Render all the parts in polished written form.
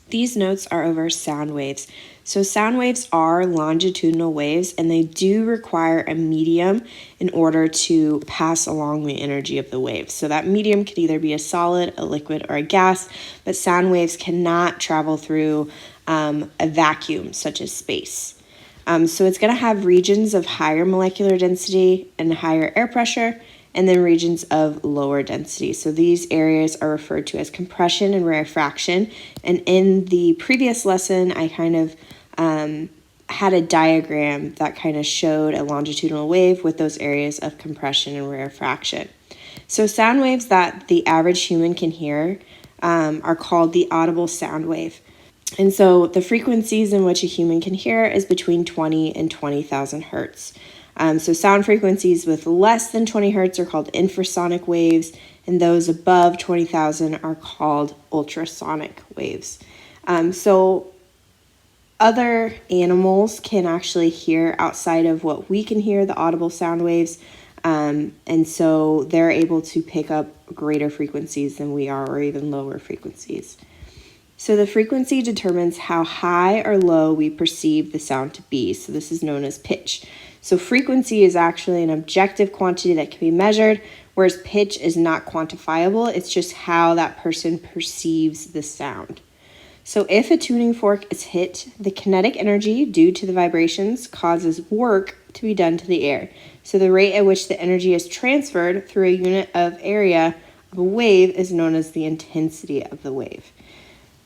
These notes are over sound waves. So sound waves are longitudinal waves, and they do require a medium in order to pass along the energy of the wave. So that medium could either be a solid, a liquid, or a gas, but sound waves cannot travel through a vacuum such as space. So it's going to have regions of higher molecular density and higher air pressure, and then regions of lower density. So these areas are referred to as compression and rarefaction. And in the previous lesson, I kind of had a diagram that kind of showed a longitudinal wave with those areas of compression and rarefaction. So sound waves that the average human can hear are called the audible sound wave. And so the frequencies in which a human can hear is between 20 and 20,000 hertz. So sound frequencies with less than 20 hertz are called infrasonic waves, and those above 20,000 are called ultrasonic waves. So other animals can actually hear outside of what we can hear, the audible sound waves, and so they're able to pick up greater frequencies than we are, or even lower frequencies. So the frequency determines how high or low we perceive the sound to be. So this is known as pitch. So frequency is actually an objective quantity that can be measured, whereas pitch is not quantifiable. It's just how that person perceives the sound. So if a tuning fork is hit, the kinetic energy due to the vibrations causes work to be done to the air. So the rate at which the energy is transferred through a unit of area of a wave is known as the intensity of the wave.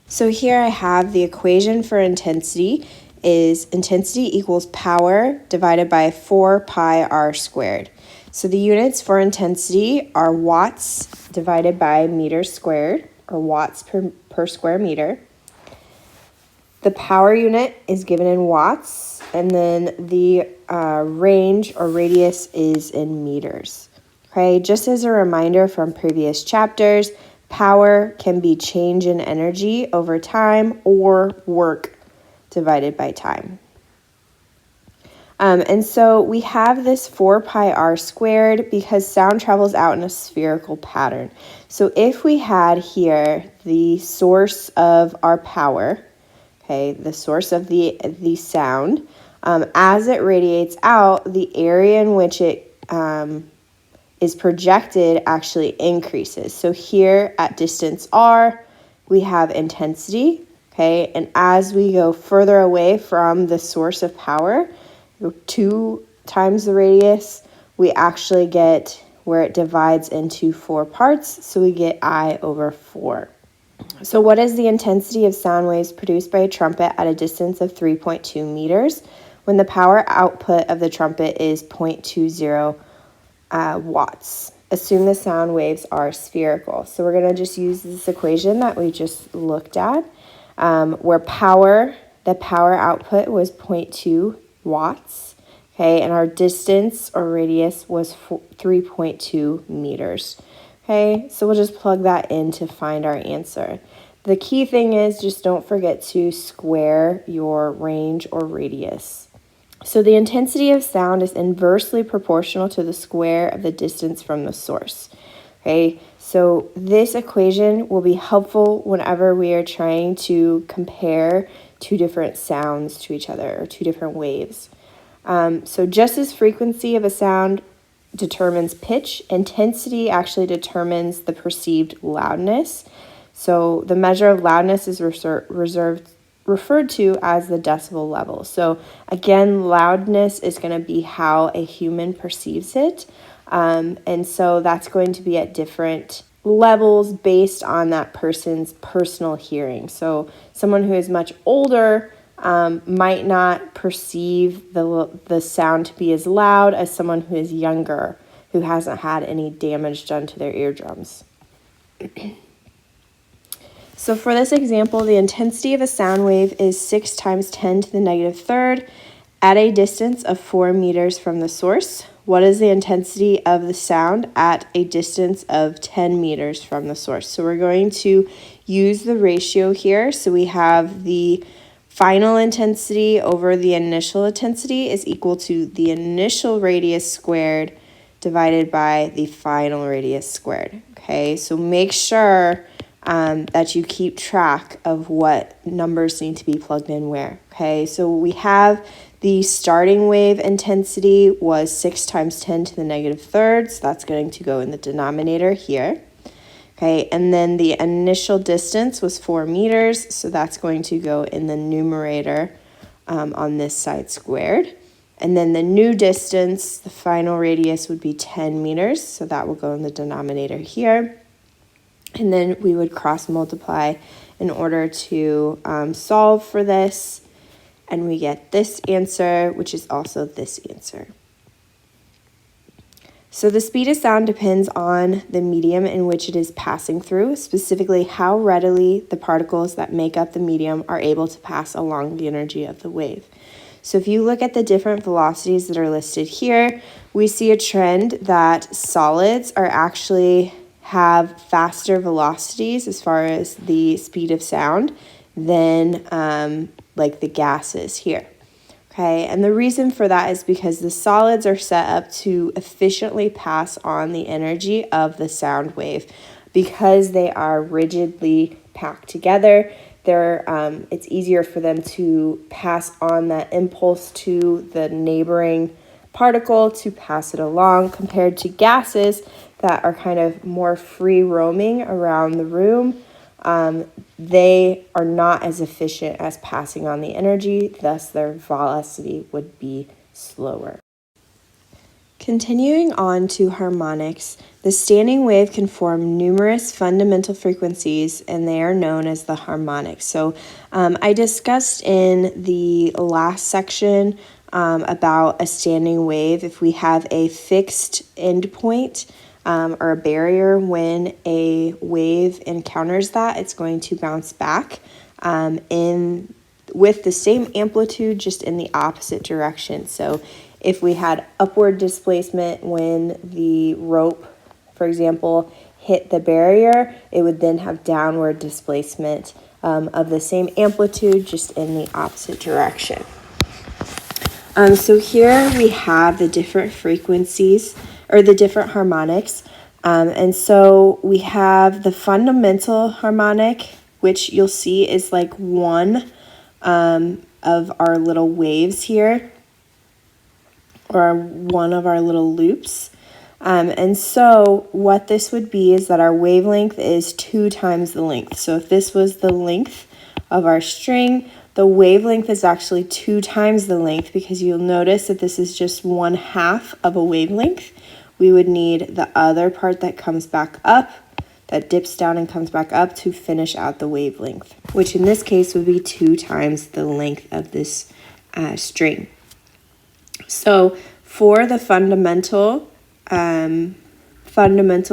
So here I have the equation for intensity is intensity equals power divided by 4 pi r squared. So the units for intensity are watts divided by meters squared, or watts per square meter. The power unit is given in watts, and then the range or radius is in meters. Okay, just as a reminder from previous chapters, power can be change in energy over time or work divided by time. And so we have this 4 pi r squared because sound travels out in a spherical pattern. So if we had here the source of our power, okay, the source of the sound, as it radiates out, the area in which it is projected actually increases. So here at distance r, we have intensity, okay, and as we go further away from the source of power, 2 times the radius, we actually get where it divides into 4 parts, so we get I over 4. So what is the intensity of sound waves produced by a trumpet at a distance of 3.2 meters when the power output of the trumpet is 0.20 watts? Assume the sound waves are spherical. So we're going to just use this equation that we just looked at, where the power output was 0.2 watts, okay, and our distance or radius was 3.2 meters. Okay, so we'll just plug that in to find our answer. The key thing is just don't forget to square your range or radius. So the intensity of sound is inversely proportional to the square of the distance from the source. Okay, so this equation will be helpful whenever we are trying to compare 2 different sounds to each other, or 2 different waves. So just as frequency of a sound determines pitch, intensity actually determines the perceived loudness. So the measure of loudness is referred to as the decibel level. So again, loudness is going to be how a human perceives it. And so that's going to be at different levels based on that person's personal hearing. So someone who is much older might not perceive the sound to be as loud as someone who is younger, who hasn't had any damage done to their eardrums. So for this example, the intensity of a sound wave is 6 times 10 to the negative third at a distance of 4 meters from the source. What is the intensity of the sound at a distance of 10 meters from the source? So we're going to use the ratio here. So we have the final intensity over the initial intensity is equal to the initial radius squared divided by the final radius squared. Okay, so make sure that you keep track of what numbers need to be plugged in where. Okay, so we have the starting wave intensity was 6 times 10 to the negative third, so that's going to go in the denominator here. Okay, and then the initial distance was 4 meters, so that's going to go in the numerator on this side squared. And then the new distance, the final radius, would be 10 meters, so that will go in the denominator here. And then we would cross multiply in order to solve for this, and we get this answer, which is also this answer. So the speed of sound depends on the medium in which it is passing through, specifically how readily the particles that make up the medium are able to pass along the energy of the wave. So if you look at the different velocities that are listed here, we see a trend that solids are actually have faster velocities as far as the speed of sound than like the gases here. Okay, and the reason for that is because the solids are set up to efficiently pass on the energy of the sound wave. Because they are rigidly packed together, it's easier for them to pass on that impulse to the neighboring particle to pass it along, compared to gases that are kind of more free roaming around the room. They are not as efficient as passing on the energy, thus their velocity would be slower. Continuing on to harmonics, the standing wave can form numerous fundamental frequencies, and they are known as the harmonics. So I discussed in the last section about a standing wave. If we have a fixed endpoint, or a barrier, when a wave encounters that, it's going to bounce back with the same amplitude, just in the opposite direction. So if we had upward displacement when the rope, for example, hit the barrier, it would then have downward displacement of the same amplitude, just in the opposite direction. So here we have the different frequencies, or the different harmonics. And so we have the fundamental harmonic, which you'll see is like one of our little waves here, or one of our little loops. And so what this would be is that our wavelength is 2 times the length. So if this was the length of our string, the wavelength is actually 2 times the length, because you'll notice that this is just 1/2 of a wavelength. We would need the other part that comes back up, that dips down and comes back up, to finish out the wavelength, which in this case would be 2 times the length of this string. So for the fundamental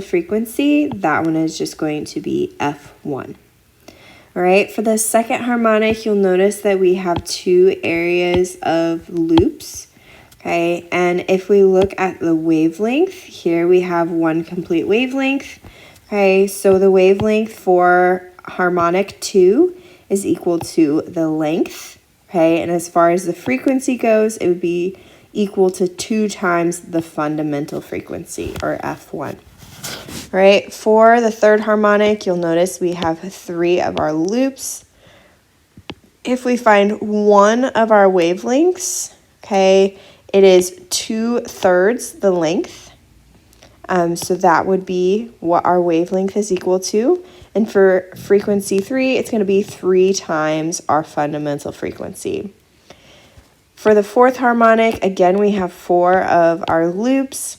frequency, that one is just going to be F1. All right, for the second harmonic, you'll notice that we have 2 areas of loops. Okay, and if we look at the wavelength, here we have 1 complete wavelength. Okay, so the wavelength for harmonic 2 is equal to the length. Okay, and as far as the frequency goes, it would be equal to 2 times the fundamental frequency, or F1. All right, for the third harmonic, you'll notice we have 3 of our loops. If we find one of our wavelengths, okay, it is 2/3 the length. So that would be what our wavelength is equal to. And for frequency 3, it's going to be 3 times our fundamental frequency. For the fourth harmonic, again, we have 4 of our loops.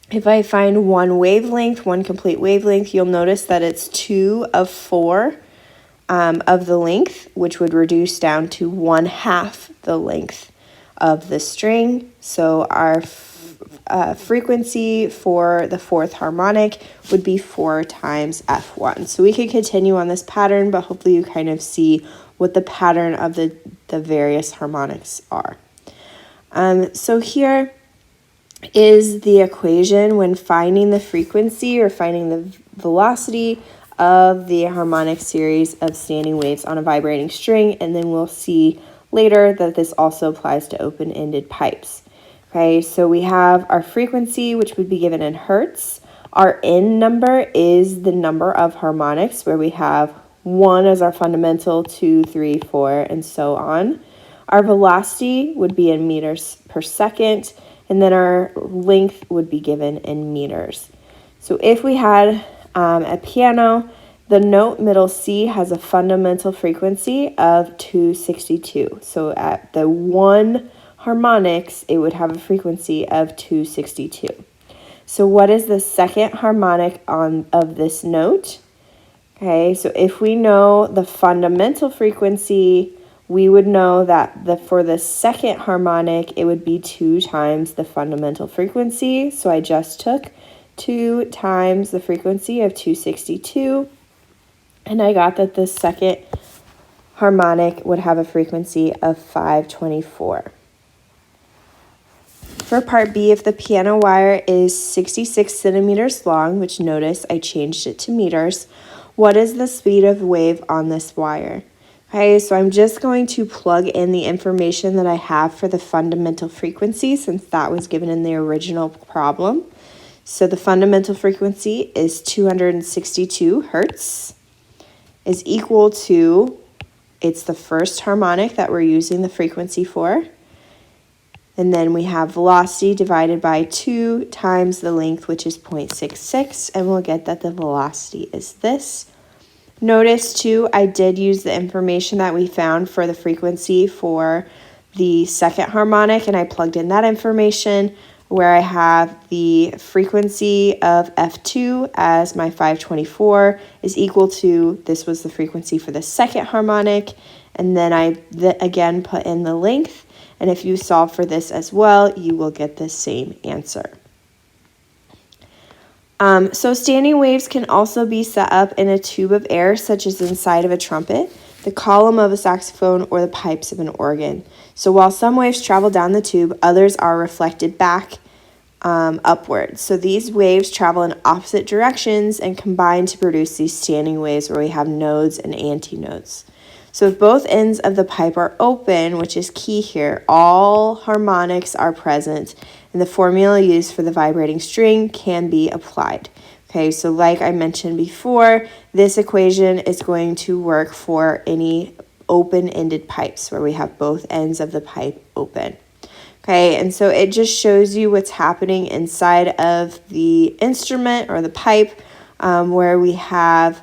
If I find one wavelength, one complete wavelength, you'll notice that it's 2 of 4 of the length, which would reduce down to 1/2 the length of the string. So our frequency for the fourth harmonic would be 4 times F1. So we could continue on this pattern, but hopefully you kind of see what the pattern of the various harmonics are. So here is the equation when finding the frequency or finding the velocity of the harmonic series of standing waves on a vibrating string, and then we'll see later that this also applies to open-ended pipes. Okay, so we have our frequency, which would be given in hertz. Our N number is the number of harmonics, where we have 1 as our fundamental, 2, 3, 4, and so on. Our velocity would be in meters per second, and then our length would be given in meters. So if we had a piano, the note middle C has a fundamental frequency of 262. So at the 1 harmonics, it would have a frequency of 262. So what is the second harmonic of this note? Okay, so if we know the fundamental frequency, we would know that for the second harmonic, it would be 2 times the fundamental frequency. So I just took 2 times the frequency of 262, and I got that the second harmonic would have a frequency of 524. For part B, if the piano wire is 66 centimeters long, which notice I changed it to meters, what is the speed of wave on this wire? Okay, so I'm just going to plug in the information that I have for the fundamental frequency, since that was given in the original problem. So the fundamental frequency is 262 hertz, is equal to, it's the first harmonic that we're using the frequency for. And then we have velocity divided by 2 times the length, which is 0.66, and we'll get that the velocity is this. Notice too, I did use the information that we found for the frequency for the second harmonic, and I plugged in that information where I have the frequency of F2 as my 524 is equal to, this was the frequency for the second harmonic, and then I again put in the length. And if you solve for this as well, you will get the same answer. So standing waves can also be set up in a tube of air, such as inside of a trumpet, the column of a saxophone, or the pipes of an organ. So while some waves travel down the tube, others are reflected back upward. So these waves travel in opposite directions and combine to produce these standing waves where we have nodes and antinodes. So if both ends of the pipe are open, which is key here, all harmonics are present, and the formula used for the vibrating string can be applied. Okay, so like I mentioned before, this equation is going to work for any open-ended pipes where we have both ends of the pipe open. Okay, and so it just shows you what's happening inside of the instrument or the pipe, where we have,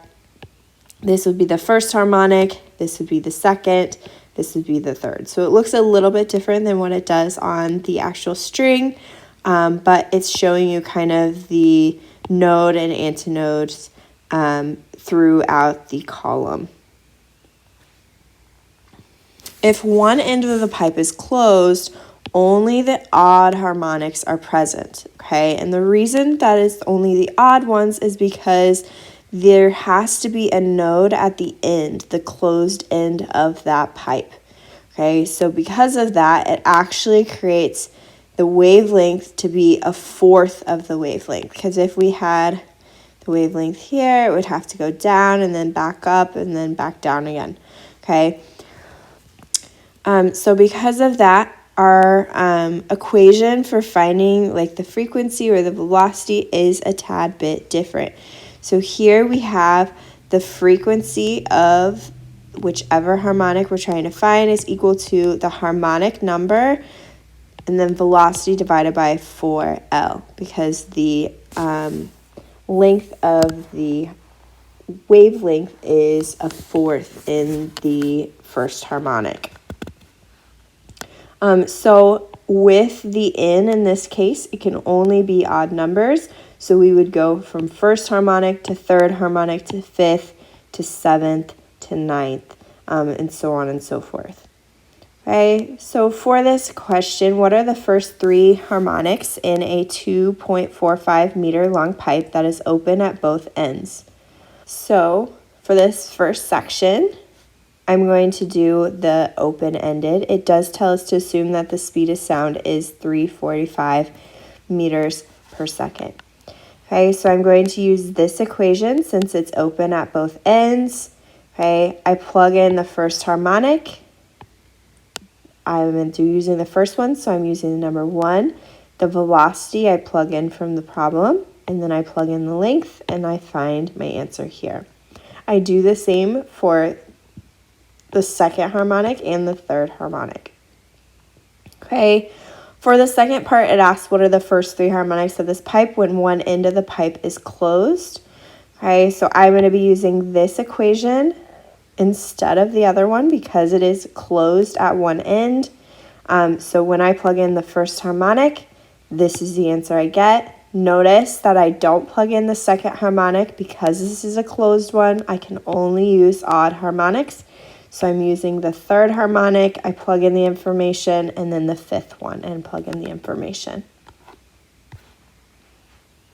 this would be the first harmonic, this would be the second, this would be the third. So it looks a little bit different than what it does on the actual string, but it's showing you kind of the node and antinodes throughout the column. If one end of the pipe is closed, only the odd harmonics are present, okay? And the reason that is only the odd ones is because there has to be a node at the end, the closed end of that pipe. Okay, so because of that, it actually creates the wavelength to be a fourth of the wavelength. Because if we had the wavelength here, it would have to go down and then back up and then back down again. Okay, so because of that, our equation for finding like the frequency or the velocity is a tad bit different. So here we have the frequency of whichever harmonic we're trying to find is equal to the harmonic number and then velocity divided by 4L, because the length of the wavelength is a fourth in the first harmonic. So with the N in this case, it can only be odd numbers. So we would go from first harmonic to third harmonic to fifth to seventh to ninth, and so on and so forth. Okay, so for this question, what are the first 3 harmonics in a 2.45 meter long pipe that is open at both ends? So for this first section, I'm going to do the open-ended. It does tell us to assume that the speed of sound is 345 meters per second. Okay, so I'm going to use this equation since it's open at both ends. Okay, I plug in the first harmonic. I'm using the first one, so I'm using the number 1. The velocity I plug in from the problem. and then I plug in the length, and I find my answer here. I do the same for the second harmonic and the third harmonic. Okay, for the second part, it asks what are the first three harmonics of this pipe when one end of the pipe is closed. Okay, so I'm going to be using this equation instead of the other one because it is closed at one end. So when I plug in the first harmonic, this is the answer I get. Notice that I don't plug in the second harmonic because this is a closed one. I can only use odd harmonics. So I'm using the third harmonic, I plug in the information, and then the fifth one and plug in the information.